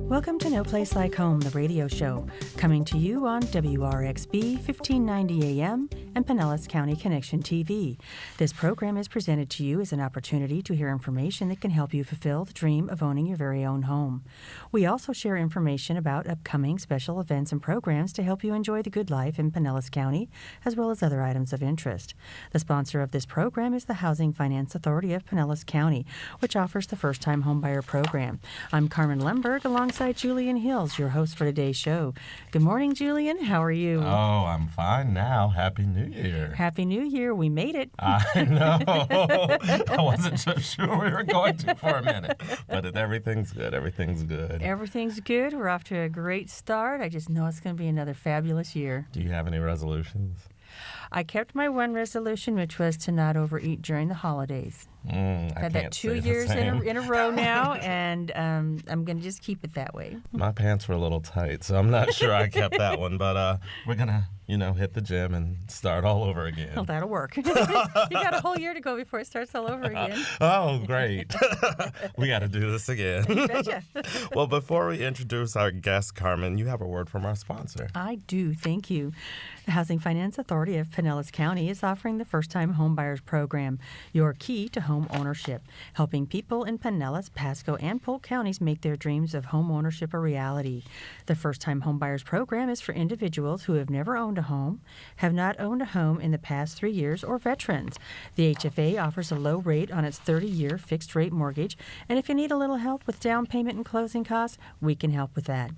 Welcome to No Place Like Home, the radio show, coming to you on WRXB 1590 AM and Pinellas County Connection TV. This program is presented to you as an opportunity to hear information that can help you fulfill the dream of owning your very own home. We also share information about upcoming special events and programs to help you enjoy the good life in Pinellas County, as well as other items of interest. The sponsor of this program is the Housing Finance Authority of Pinellas County, which offers the first-time homebuyer program. I'm Carmen Lemberg, alongside Julian Hills, your host for today's show. Good morning, Julian. How are you? Oh, I'm fine now. Happy New Year. Happy New Year. We made it. I know. I wasn't so sure we were going to for a minute. But everything's good. Everything's good. Everything's good. We're off to a great start. I just know it's going to be another fabulous year. Do you have any resolutions? I kept my one resolution, which was to not overeat during the holidays. I had that 2 years in a row now, and I'm going to just keep it that way. My pants were a little tight, so I'm not sure I kept that one. But we're going to, hit the gym and start all over again. Well, that'll work. You got a whole year to go before it starts all over again. Oh, great. We got to do this again. You betcha. Well, before we introduce our guest, Carmen, you have a word from our sponsor. I do. Thank you. The Housing Finance Authority of Pinellas County is offering the First-Time Homebuyers Program, your key to home ownership, helping people in Pinellas, Pasco, and Polk counties make their dreams of home ownership a reality. The First-Time Homebuyers Program is for individuals who have never owned a home, have not owned a home in the past 3 years, or veterans. The HFA offers a low rate on its 30-year fixed-rate mortgage, and if you need a little help with down payment and closing costs, we can help with that.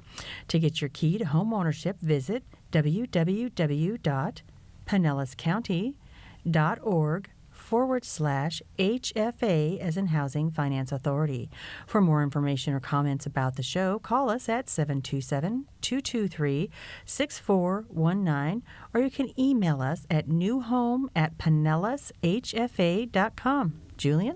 To get your key to home ownership, visit www.pinellascounty.org/HFA as in Housing Finance Authority. For more information or comments about the show, call us at 727-223-6419, or you can email us at newhome@pinellashfa.com. Julian?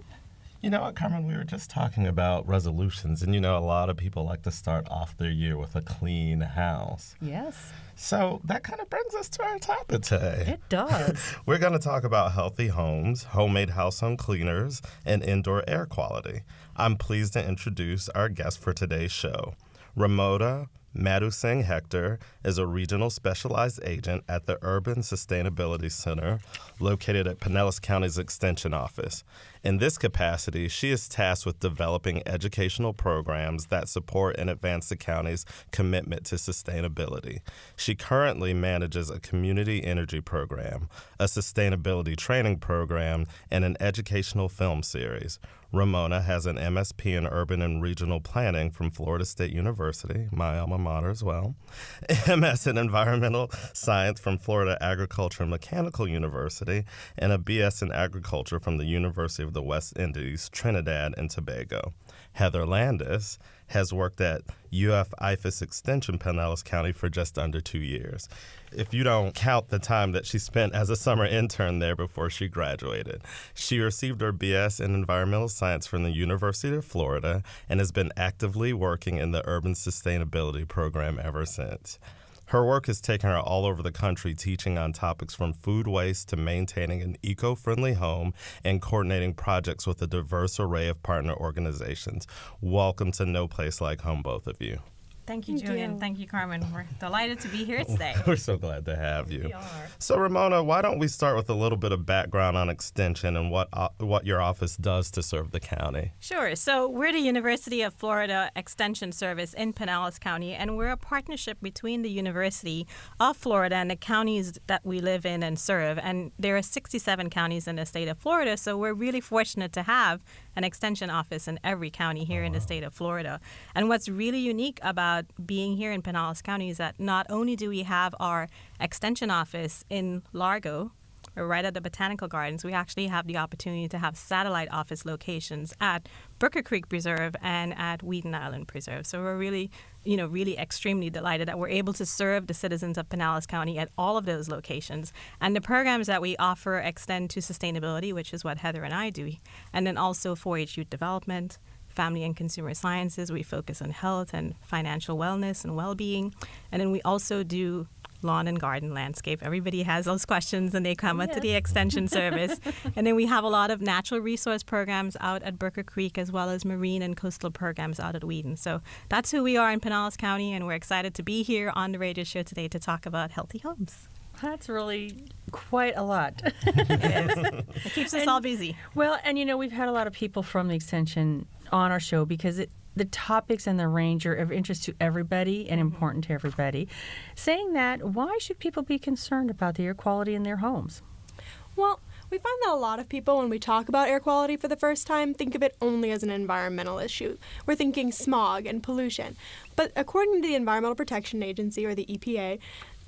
You know what, Carmen, we were just talking about resolutions, and a lot of people like to start off their year with a clean house. Yes. So that kind of brings us to our topic today. It does. We're going to talk about healthy homes, homemade household cleaners, and indoor air quality. I'm pleased to introduce our guest for today's show. Ramona Madhosingh-Hector is a regional specialized agent at the Urban Sustainability Center located at Pinellas County's Extension office. In this capacity, she is tasked with developing educational programs that support and advance the county's commitment to sustainability. She currently manages a community energy program, a sustainability training program, and an educational film series. Ramona has an MSP in Urban and Regional Planning from Florida State University, my alma mater as well, MS in Environmental Science from Florida Agriculture and Mechanical University, and a BS in Agriculture from the University of the West Indies, Trinidad and Tobago. Heather Landis has worked at UFIFAS Extension, Pinellas County for just under 2 years. If you don't count the time that she spent as a summer intern there before she graduated. She received her BS in Environmental Science from the University of Florida and has been actively working in the Urban Sustainability Program ever since. Her work has taken her all over the country, teaching on topics from food waste to maintaining an eco-friendly home and coordinating projects with a diverse array of partner organizations. Welcome to No Place Like Home, both of you. Thank you, Julian. Thank you, Carmen. We're delighted to be here today. We're so glad to have you. We are. So, Ramona, why don't we start with a little bit of background on Extension and what your office does to serve the county? Sure. So we're the University of Florida Extension Service in Pinellas County, and we're a partnership between the University of Florida and the counties that we live in and serve. And there are 67 counties in the state of Florida, so we're really fortunate to have an extension office in every county here in the state of Florida. And what's really unique about being here in Pinellas County is that not only do we have our extension office in Largo, or right at the Botanical Gardens, we actually have the opportunity to have satellite office locations at Brooker Creek Preserve and at Wheaton Island Preserve. So we're really, really extremely delighted that we're able to serve the citizens of Pinellas County at all of those locations. And the programs that we offer extend to sustainability, which is what Heather and I do, and then also 4-H youth development, family and consumer sciences. We focus on health and financial wellness and well-being. And then we also do lawn and garden landscape. Everybody has those questions and they come up to the Extension Service. And then we have a lot of natural resource programs out at Burker Creek, as well as marine and coastal programs out at Wheaton. So that's who we are in Pinellas County, and we're excited to be here on the radio show today to talk about healthy homes. That's really quite a lot. It keeps us all busy. Well, and we've had a lot of people from the Extension on our show because the topics and the range are of interest to everybody and important to everybody. Saying that, why should people be concerned about the air quality in their homes? Well, we find that a lot of people, when we talk about air quality for the first time, think of it only as an environmental issue. We're thinking smog and pollution. But according to the Environmental Protection Agency, or the EPA,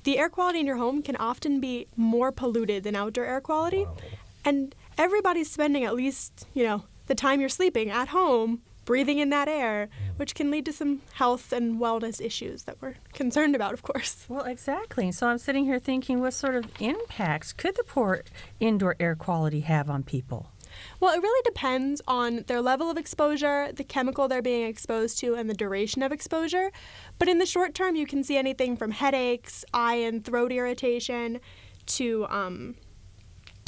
the air quality in your home can often be more polluted than outdoor air quality. Wow. And everybody's spending at least, the time you're sleeping at home breathing in that air, which can lead to some health and wellness issues that we're concerned about, of course. Well, exactly. So I'm sitting here thinking, what sort of impacts could the poor indoor air quality have on people? Well, it really depends on their level of exposure, the chemical they're being exposed to, and the duration of exposure. But in the short term, you can see anything from headaches, eye and throat irritation, to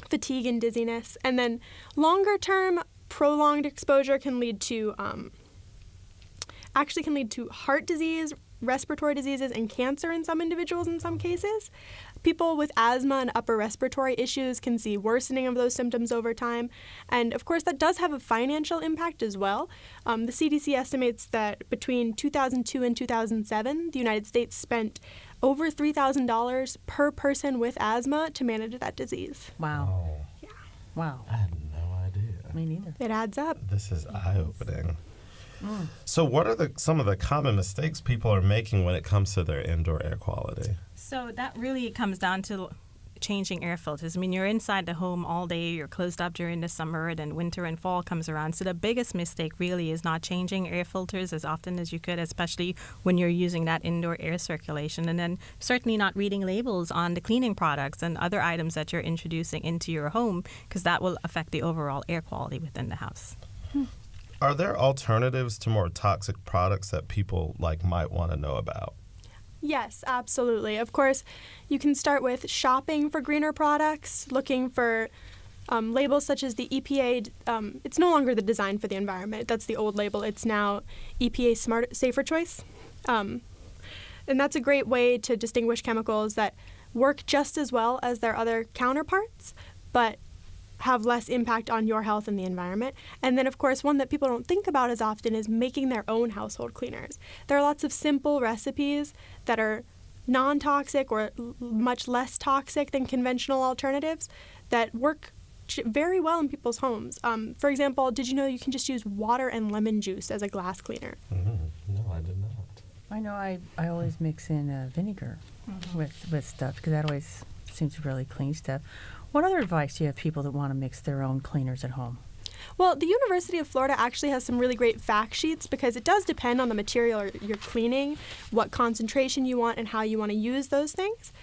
fatigue and dizziness. And then longer term, prolonged exposure can lead to heart disease, respiratory diseases, and cancer in some individuals in some cases. People with asthma and upper respiratory issues can see worsening of those symptoms over time. And of course, that does have a financial impact as well. The CDC estimates that between 2002 and 2007, the United States spent over $3,000 per person with asthma to manage that disease. Wow. Oh. Yeah. Wow. I had no idea. Me neither. It adds up. This is eye-opening. So what are some of the common mistakes people are making when it comes to their indoor air quality? So that really comes down to changing air filters. I mean, you're inside the home all day, you're closed up during the summer, then winter and fall comes around. So the biggest mistake really is not changing air filters as often as you could, especially when you're using that indoor air circulation. And then certainly not reading labels on the cleaning products and other items that you're introducing into your home, because that will affect the overall air quality within the house. Are there alternatives to more toxic products that people might want to know about? Yes, absolutely. Of course, you can start with shopping for greener products, looking for labels such as the EPA. It's no longer the Design for the Environment. That's the old label. It's now EPA Safer Choice. And that's a great way to distinguish chemicals that work just as well as their other counterparts, but have less impact on your health and the environment. And then, of course, one that people don't think about as often is making their own household cleaners. There are lots of simple recipes that are non-toxic or much less toxic than conventional alternatives that work very well in people's homes. For example, did you know you can just use water and lemon juice as a glass cleaner? Mm-hmm. No, I did not. I know I always mix in vinegar with stuff because that always seems to really clean stuff. What other advice do you have people that want to mix their own cleaners at home? Well, the University of Florida actually has some really great fact sheets because it does depend on the material you're cleaning, what concentration you want, and how you want to use those things.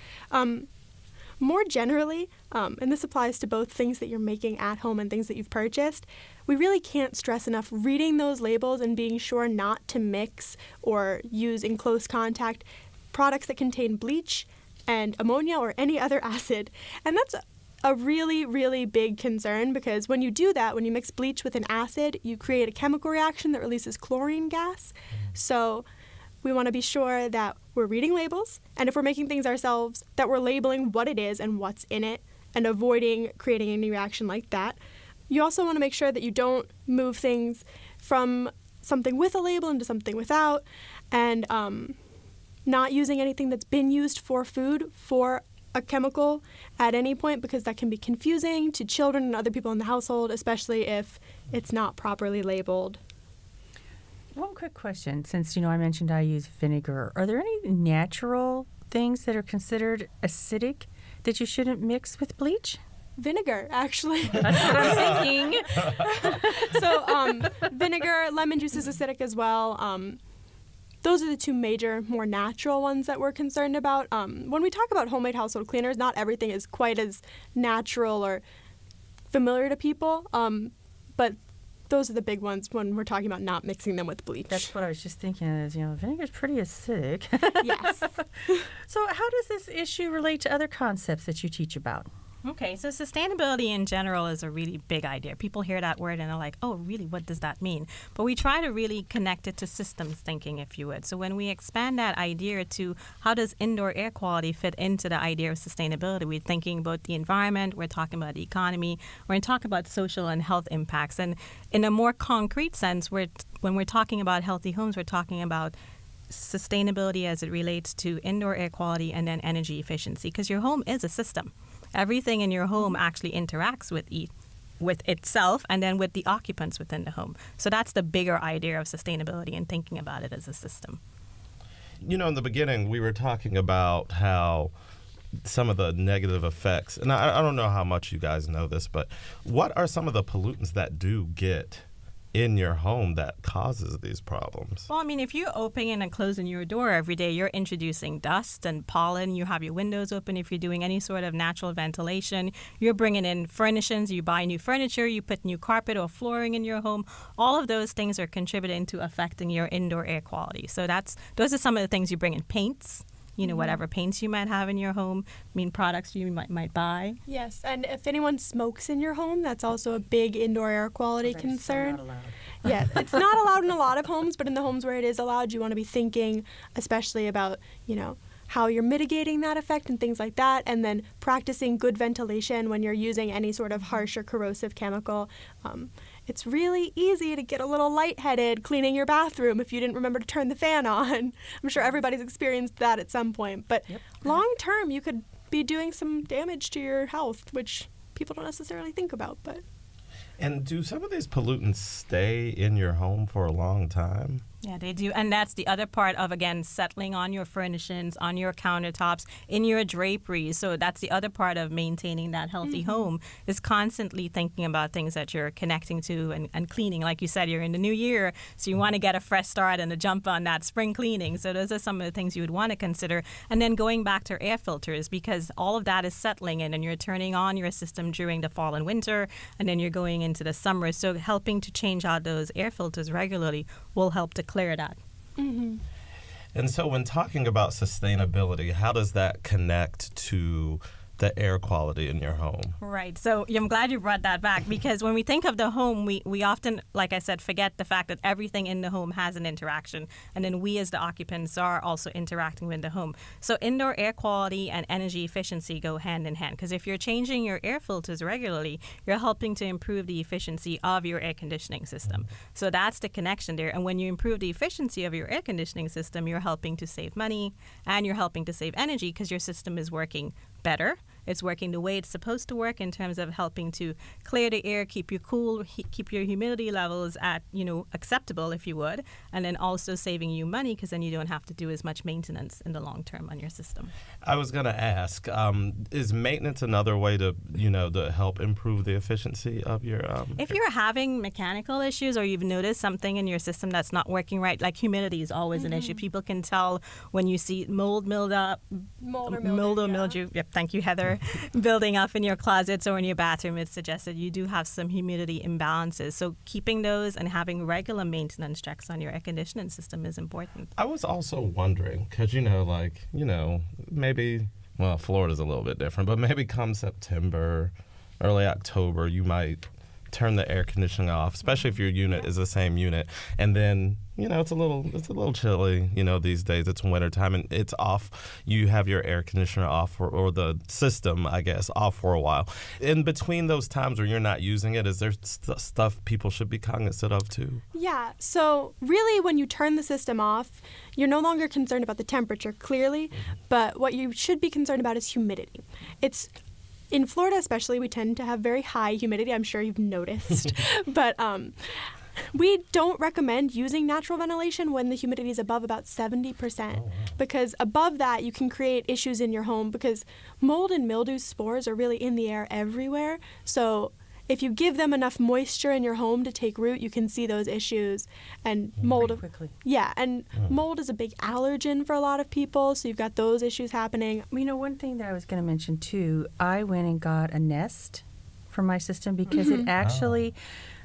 More generally, and this applies to both things that you're making at home and things that you've purchased, we really can't stress enough reading those labels and being sure not to mix or use in close contact products that contain bleach and ammonia or any other acid. And that's a really, really big concern because when you do that, when you mix bleach with an acid, you create a chemical reaction that releases chlorine gas. So we want to be sure that we're reading labels, and if we're making things ourselves, that we're labeling what it is and what's in it and avoiding creating any reaction like that. You also want to make sure that you don't move things from something with a label into something without, and not using anything that's been used for food for a chemical at any point, because that can be confusing to children and other people in the household, especially if it's not properly labeled. One quick question, since I mentioned I use vinegar. Are there any natural things that are considered acidic that you shouldn't mix with bleach? Vinegar, actually. That's what I'm thinking. So vinegar, lemon juice is acidic as well. Those are the two major, more natural ones that we're concerned about. When we talk about homemade household cleaners, not everything is quite as natural or familiar to people, but those are the big ones when we're talking about not mixing them with bleach. That's what I was just thinking is, vinegar's pretty acidic. Yes. So how does this issue relate to other concepts that you teach about? Okay, so sustainability in general is a really big idea. People hear that word and are like, oh, really, what does that mean? But we try to really connect it to systems thinking, if you would. So when we expand that idea to how does indoor air quality fit into the idea of sustainability, we're thinking about the environment, we're talking about the economy, we're talking about social and health impacts. And in a more concrete sense, when we're talking about healthy homes, we're talking about sustainability as it relates to indoor air quality and then energy efficiency, because your home is a system. Everything in your home actually interacts with itself and then with the occupants within the home. So that's the bigger idea of sustainability and thinking about it as a system. In the beginning, we were talking about how some of the negative effects, and I don't know how much you guys know this, but what are some of the pollutants that do get in your home that causes these problems? Well, if you're opening and closing your door every day, you're introducing dust and pollen. You have your windows open. If you're doing any sort of natural ventilation, you're bringing in furnishings. You buy new furniture. You put new carpet or flooring in your home. All of those things are contributing to affecting your indoor air quality. So those are some of the things you bring in. Paints. Whatever paints you might have in your home, products you might buy. Yes, and if anyone smokes in your home, that's also a big indoor air quality concern. Not allowed. Yeah, it's not allowed in a lot of homes, but in the homes where it is allowed, you want to be thinking especially about, how you're mitigating that effect and things like that, and then practicing good ventilation when you're using any sort of harsh or corrosive chemical. It's really easy to get a little lightheaded cleaning your bathroom if you didn't remember to turn the fan on. I'm sure everybody's experienced that at some point. But long term, you could be doing some damage to your health, which people don't necessarily think about. And do some of these pollutants stay in your home for a long time? Yeah, they do. And that's the other part of, again, settling on your furnishings, on your countertops, in your draperies. So that's the other part of maintaining that healthy home, is constantly thinking about things that you're connecting to and cleaning. Like you said, you're in the new year, so you want to get a fresh start and a jump on that spring cleaning. So those are some of the things you would want to consider. And then going back to air filters, because all of that is settling in and you're turning on your system during the fall and winter, and then you're going into the summer. So helping to change out those air filters regularly will help to clear that. Mm-hmm. And so when talking about sustainability, how does that connect to the air quality in your home? Right. So I'm glad you brought that back, because when we think of the home, we often, like I said, forget the fact that everything in the home has an interaction. And then we as the occupants are also interacting with the home. So indoor air quality and energy efficiency go hand in hand, because if you're changing your air filters regularly, you're helping to improve the efficiency of your air conditioning system. So that's the connection there. And when you improve the efficiency of your air conditioning system, you're helping to save money and you're helping to save energy, because your system is working better. It's working the way it's supposed to work in terms of helping to clear the air, keep you cool, keep your humidity levels at, acceptable, if you would, and then also saving you money, because then you don't have to do as much maintenance in the long term on your system. I was going to ask, is maintenance another way to, to help improve the efficiency of your... If you're having mechanical issues or you've noticed something in your system that's not working right, like humidity is always an issue. People can tell when you see mold or mildew. Yep, thank you, Heather. Building up in your closets or in your bathroom, it's suggested you do have some humidity imbalances. So keeping those and having regular maintenance checks on your air conditioning system is important. I was also wondering, because, maybe, Florida's a little bit different, but maybe come September, early October, you might turn the air conditioning off, especially if your unit is the same unit. And then, it's a little chilly, these days. It's wintertime and it's off. You have your air conditioner off or the system, I guess, off for a while. In between those times where you're not using it, is there stuff people should be cognizant of too? Yeah. So really, when you turn the system off, you're no longer concerned about the temperature, clearly, but what you should be concerned about is humidity. In Florida especially, we tend to have very high humidity. I'm sure you've noticed. But we don't recommend using natural ventilation when the humidity is above about 70%. Because above that, you can create issues in your home, because mold and mildew spores are really in the air everywhere. So if you give them enough moisture in your home to take root, you can see those issues. And mold quickly. Yeah, and mold is a big allergen for a lot of people, so you've got those issues happening. One thing that I was going to mention too, I went and got a Nest for my system because it actually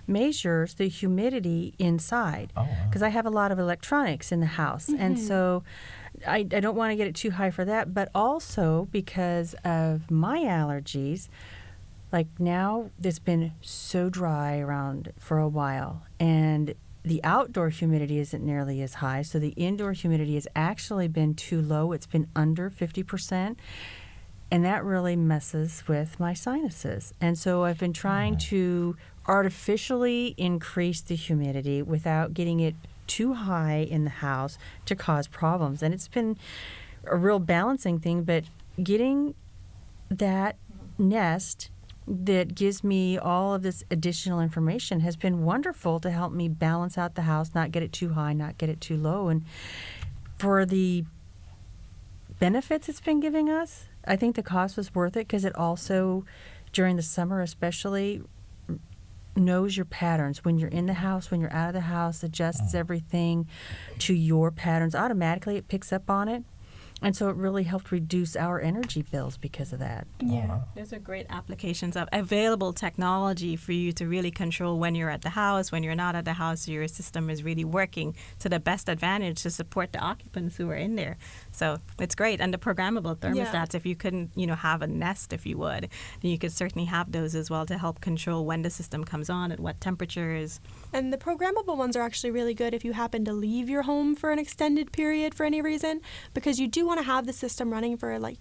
measures the humidity inside. Oh, wow. Because I have a lot of electronics in the house. And so I don't want to get it too high for that, but also because of my allergies. Like now, it's been so dry around for a while, and the outdoor humidity isn't nearly as high, so the indoor humidity has actually been too low. It's been under 50%, and that really messes with my sinuses. And so I've been trying to artificially increase the humidity without getting it too high in the house to cause problems. And it's been a real balancing thing, but getting that nest that gives me all of this additional information has been wonderful to help me balance out the house, not get it too high, not get it too low. And for the benefits it's been giving us, I think the cost was worth it because it also, during the summer especially, knows your patterns. When you're in the house, when you're out of the house, adjusts everything to your patterns. Automatically, it picks up on it. And so it really helped reduce our energy bills because of that. Yeah. Those are great applications of available technology for you to really control when you're at the house, when you're not at the house, your system is really working to the best advantage to support the occupants who are in there. So it's great. And the programmable thermostats, if you couldn't, have a Nest, if you would, then you could certainly have those as well to help control when the system comes on at what temperatures. And the programmable ones are actually really good if you happen to leave your home for an extended period for any reason, because you do want to have the system running for like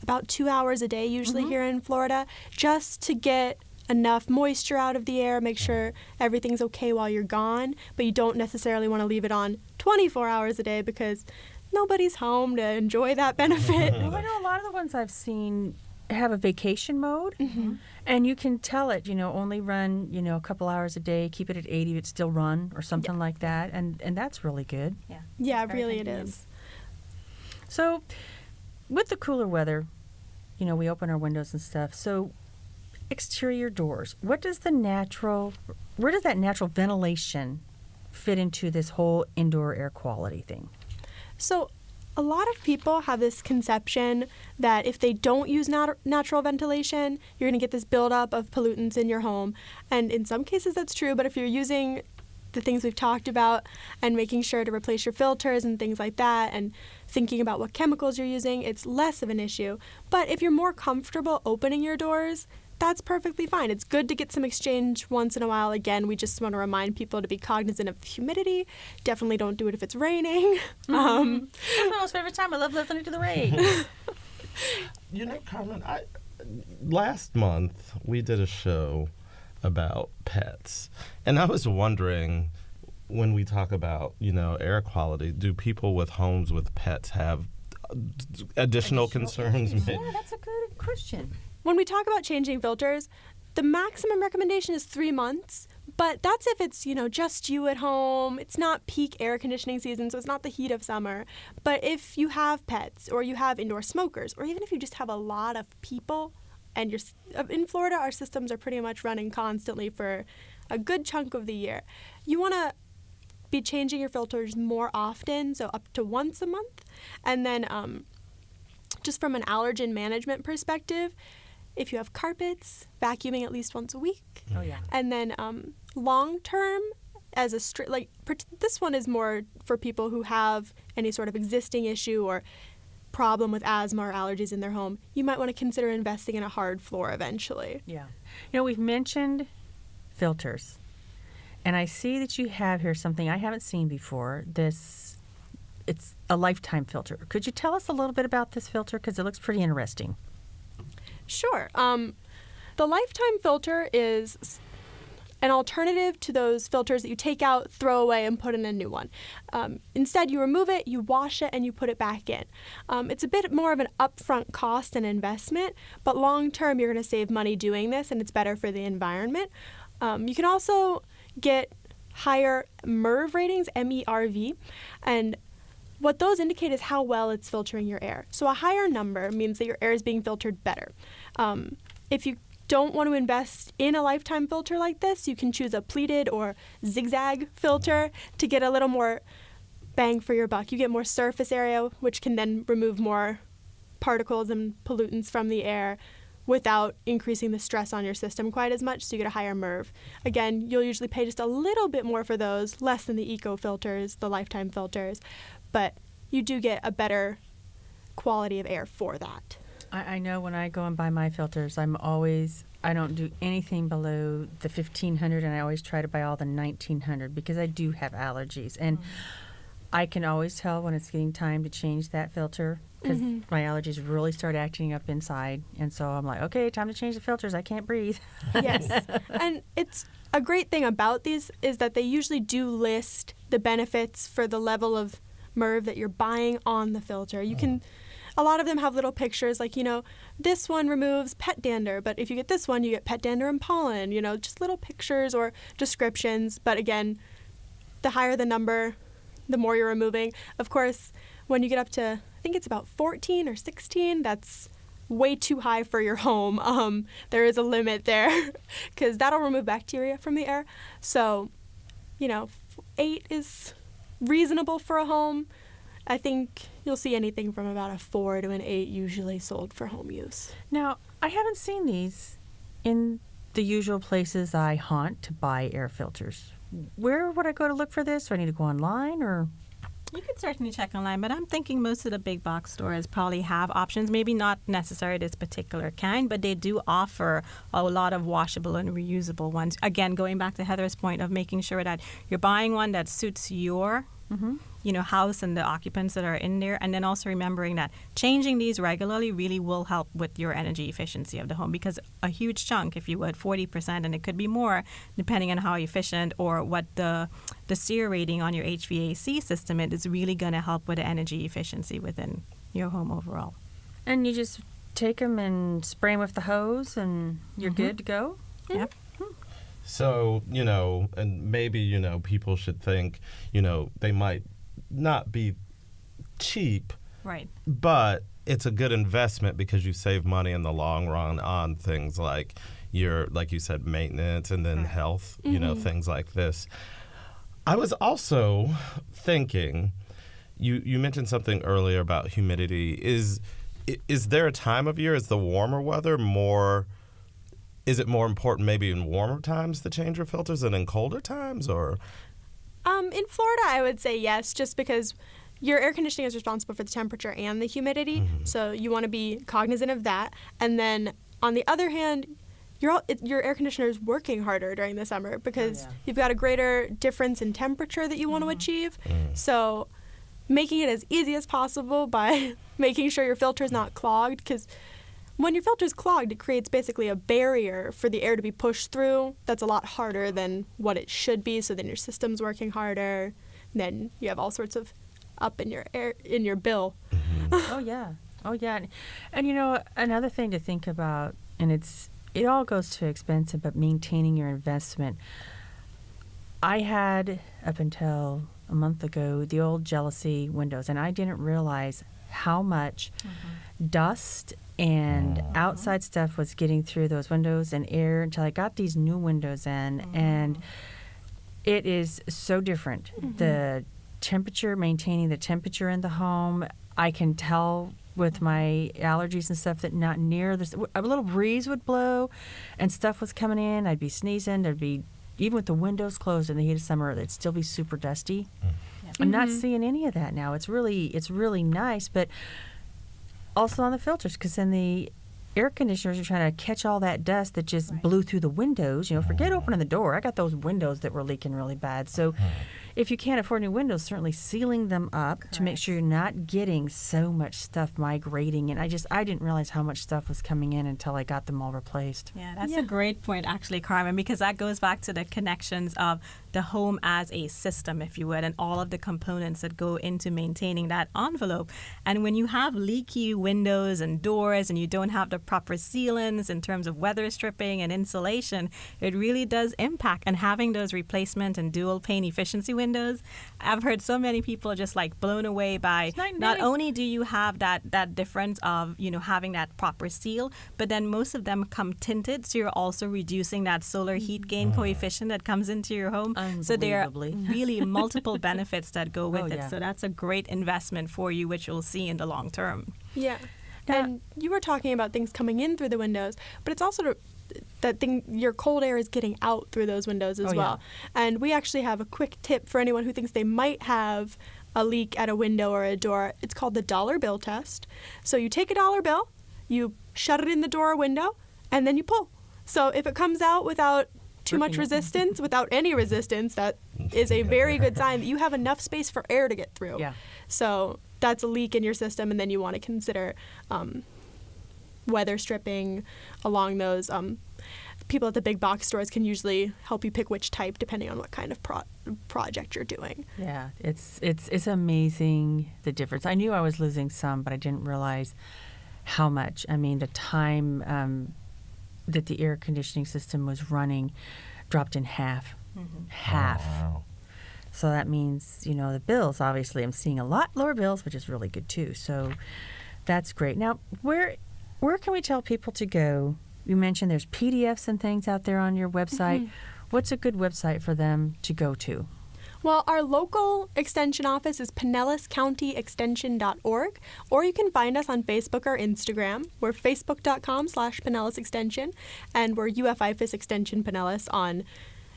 about 2 hours a day, usually here in Florida, just to get enough moisture out of the air, make sure everything's okay while you're gone, but you don't necessarily want to leave it on 24 hours a day because nobody's home to enjoy that benefit. Well, I know a lot of the ones I've seen have a vacation mode, and you can tell it, only run, a couple hours a day, keep it at 80, but still run or something like that, and that's really good. Yeah, Very really convenient. it is. So with the cooler weather, we open our windows and stuff. So exterior doors, where does that natural ventilation fit into this whole indoor air quality thing? So a lot of people have this conception that if they don't use natural ventilation, you're going to get this buildup of pollutants in your home. And in some cases that's true, but if you're using the things we've talked about and making sure to replace your filters and things like that and thinking about what chemicals you're using, it's less of an issue. But if you're more comfortable opening your doors, that's perfectly fine. It's good to get some exchange once in a while. Again, we just want to remind people to be cognizant of humidity. Definitely don't do it if it's raining. That's my most favorite time. I love listening to the rain. Carmen, last month we did a show about pets, and I was wondering, when we talk about air quality, do people with homes with pets have additional concerns? Yeah, that's a good question. When we talk about changing filters, the maximum recommendation is 3 months, but that's if it's, just you at home. It's not peak air conditioning season, so it's not the heat of summer. But if you have pets or you have indoor smokers, or even if you just have a lot of people, and in Florida, our systems are pretty much running constantly for a good chunk of the year, you want to be changing your filters more often, so up to once a month. And then just from an allergen management perspective, if you have carpets, vacuuming at least once a week. Oh, yeah. And then long term, as a this one is more for people who have any sort of existing issue or problem with asthma or allergies in their home. You might want to consider investing in a hard floor eventually. Yeah. We've mentioned filters, and I see that you have here something I haven't seen before. It's a lifetime filter. Could you tell us a little bit about this filter? Because it looks pretty interesting. Sure. The lifetime filter is an alternative to those filters that you take out, throw away, and put in a new one. Instead, you remove it, you wash it, and you put it back in. It's a bit more of an upfront cost and investment, but long term, you're going to save money doing this, and it's better for the environment. You can also get higher MERV ratings, MERV, and what those indicate is how well it's filtering your air. So a higher number means that your air is being filtered better. If you don't want to invest in a lifetime filter like this, you can choose a pleated or zigzag filter to get a little more bang for your buck. You get more surface area, which can then remove more particles and pollutants from the air without increasing the stress on your system quite as much, so you get a higher MERV. Again, you'll usually pay just a little bit more for those, less than the eco filters, the lifetime filters, but you do get a better quality of air for that. I know when I go and buy my filters, I don't do anything below the 1,500, and I always try to buy all the 1,900 because I do have allergies. And I can always tell when it's getting time to change that filter because my allergies really start acting up inside. And so I'm like, okay, time to change the filters. I can't breathe. Yes. And it's a great thing about these is that they usually do list the benefits for the level of MERV that you're buying on the filter. You can, a lot of them have little pictures like, this one removes pet dander, but if you get this one, you get pet dander and pollen, just little pictures or descriptions. But again, the higher the number, the more you're removing. Of course, when you get up to, I think it's about 14 or 16, that's way too high for your home. There is a limit there because that'll remove bacteria from the air. So, 8 is reasonable for a home. I think you'll see anything from about a 4 to an 8 usually sold for home use. Now, I haven't seen these in the usual places I haunt to buy air filters. Where would I go to look for this? Do I need to go online or? You could certainly check online, but I'm thinking most of the big box stores probably have options, maybe not necessarily this particular kind, but they do offer a lot of washable and reusable ones. Again, going back to Heather's point of making sure that you're buying one that suits your house and the occupants that are in there, and then also remembering that changing these regularly really will help with your energy efficiency of the home, because a huge chunk, if you would, 40%, and it could be more depending on how efficient or what the SEER rating on your HVAC system is really going to help with the energy efficiency within your home overall. And you just take them and spray them with the hose and you're good to go? Yep. So, and maybe, people should think, they might not be cheap, Right. but it's a good investment because you save money in the long run on things like like you said, maintenance and then health, things like this. I was also thinking, you mentioned something earlier about humidity. Is there a time of year, is the warmer weather is it more important maybe in warmer times to change your filters than in colder times, or? In Florida, I would say yes, just because your air conditioning is responsible for the temperature and the humidity, so you want to be cognizant of that. And then on the other hand, your air conditioner is working harder during the summer because you've got a greater difference in temperature that you want to achieve. So making it as easy as possible by making sure your filter is not clogged, because when your filter is clogged, it creates basically a barrier for the air to be pushed through. That's a lot harder than what it should be. So then your system's working harder. Then you have all sorts of up in your bill. Oh yeah. And another thing to think about, and it all goes to expensive, but maintaining your investment. I had up until a month ago the old Jealousy windows, and I didn't realize how much dust and outside stuff was getting through those windows and air until I got these new windows in, and it is so different. The temperature, maintaining the temperature in the home, I can tell with my allergies and stuff that not near this, a little breeze would blow and stuff was coming in, I'd be sneezing, even with the windows closed in the heat of summer, it'd still be super dusty. I'm not seeing any of that now. It's really nice, but also on the filters, because then the air conditioners are trying to catch all that dust that just blew through the windows. Forget opening the door. I got those windows that were leaking really bad. So if you can't afford new windows, certainly sealing them up to make sure you're not getting so much stuff migrating. And I didn't realize how much stuff was coming in until I got them all replaced. Yeah, that's a great point, actually, Carmen, because that goes back to the connections of the home as a system, if you would, and all of the components that go into maintaining that envelope. And when you have leaky windows and doors and you don't have the proper sealants in terms of weather stripping and insulation, it really does impact. And having those replacement and dual pane efficiency windows, I've heard so many people just like blown away by not only do you have that difference of, having that proper seal, but then most of them come tinted, so you're also reducing that solar heat gain coefficient that comes into your home. So there are really multiple benefits that go with it. Yeah. So that's a great investment for you, which you'll see in the long term. Yeah. And you were talking about things coming in through the windows, but it's also your cold air is getting out through those windows as well. And we actually have a quick tip for anyone who thinks they might have a leak at a window or a door. It's called the dollar bill test. So you take a dollar bill, you shut it in the door or window, and then you pull. So if it comes out without too much resistance, without any resistance, that is a very good sign that you have enough space for air to get through. Yeah. So that's a leak in your system, and then you want to consider weather stripping along those. People at the big box stores can usually help you pick which type depending on what kind of project you're doing. Yeah, it's amazing the difference. I knew I was losing some, but I didn't realize how much. I mean, the time that the air conditioning system was running dropped in half. Half. Oh, wow. So that means, the bills, obviously, I'm seeing a lot lower bills, which is really good too. So that's great. Now, where can we tell people to go? You mentioned there's PDFs and things out there on your website. What's a good website for them to go to? Well, our local extension office is Pinellas County Extension.org, or you can find us on Facebook or Instagram. We're facebook.com/Pinellas Extension, and we're UFIFAS Extension Pinellas on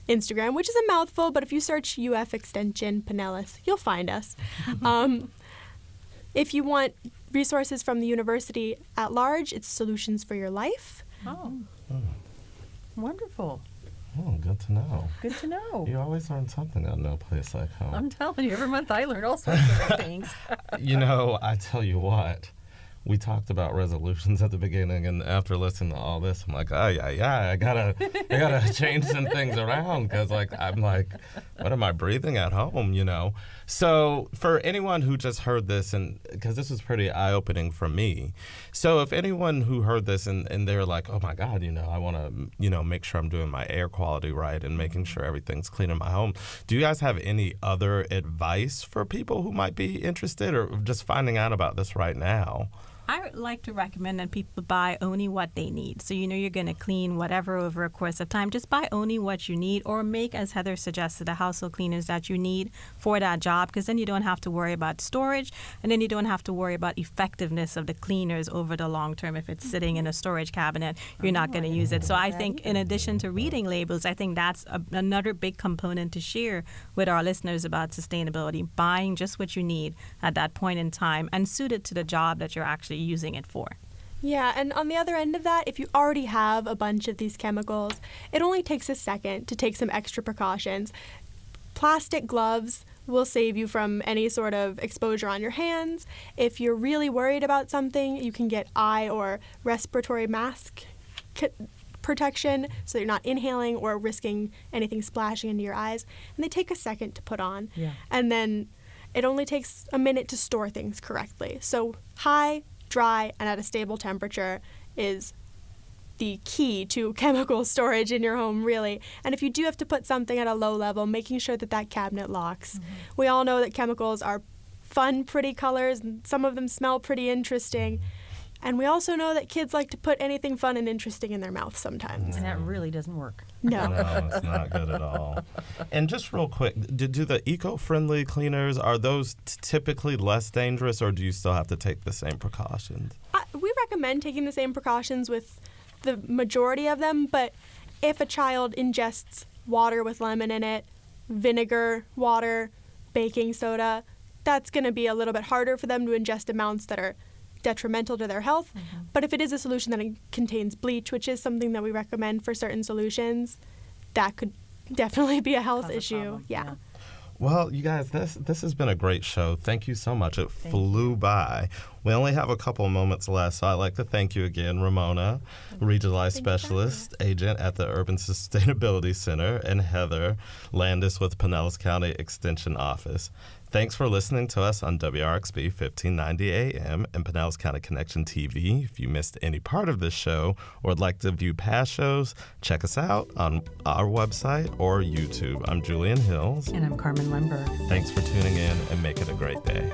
Instagram, which is a mouthful, but if you search UF Extension Pinellas, you'll find us. If you want resources from the university at large, it's Solutions for Your Life. Oh, wonderful. Oh, good to know. Good to know. You always learn something at No Place Like Home. I'm telling you, every month I learn all sorts of things. I tell you what, we talked about resolutions at the beginning, and after listening to all this, I'm like, I gotta change some things around, because I'm like, what am I breathing at home, So for anyone who just heard this, and because this was pretty eye-opening for me, so if anyone who heard this and they're like, oh my God, I want to, make sure I'm doing my air quality right and making sure everything's clean in my home, do you guys have any other advice for people who might be interested or just finding out about this right now? I would like to recommend that people buy only what they need. So you're going to clean whatever over a course of time. Just buy only what you need, or make, as Heather suggested, the household cleaners that you need for that job, because then you don't have to worry about storage, and then you don't have to worry about effectiveness of the cleaners over the long term. If it's sitting in a storage cabinet, you're not going to use it. So I think in addition to reading labels, I think that's another big component to share with our listeners about sustainability, buying just what you need at that point in time and suited to the job that you're actually using it for. Yeah, and on the other end of that, if you already have a bunch of these chemicals, it only takes a second to take some extra precautions. Plastic gloves will save you from any sort of exposure on your hands. If you're really worried about something, you can get eye or respiratory mask protection so you're not inhaling or risking anything splashing into your eyes. And they take a second to put on. Yeah. And then it only takes a minute to store things correctly. So high, dry, and at a stable temperature is the key to chemical storage in your home, really. And if you do have to put something at a low level, making sure that cabinet locks. We all know that chemicals are fun, pretty colors, and some of them smell pretty interesting. And we also know that kids like to put anything fun and interesting in their mouth sometimes. And that really doesn't work. No. No, it's not good at all. And just real quick, do the eco-friendly cleaners, are those typically less dangerous, or do you still have to take the same precautions? We recommend taking the same precautions with the majority of them, but if a child ingests water with lemon in it, vinegar, water, baking soda, that's going to be a little bit harder for them to ingest amounts that are detrimental to their health. But if it is a solution that contains bleach, which is something that we recommend for certain solutions, that could definitely be a health issue. Yeah. Well, you guys, this has been a great show. Thank you so much. It flew by. We only have a couple of moments left, so I'd like to thank you again, Ramona, Regionalized Specialist Agent at the Urban Sustainability Center, and Heather, Landis with Pinellas County Extension Office. Thanks for listening to us on WRXB 1590 AM and Pinellas County Connection TV. If you missed any part of this show or would like to view past shows, check us out on our website or YouTube. I'm Julian Hills. And I'm Carmen Lemberg. Thanks for tuning in, and make it a great day.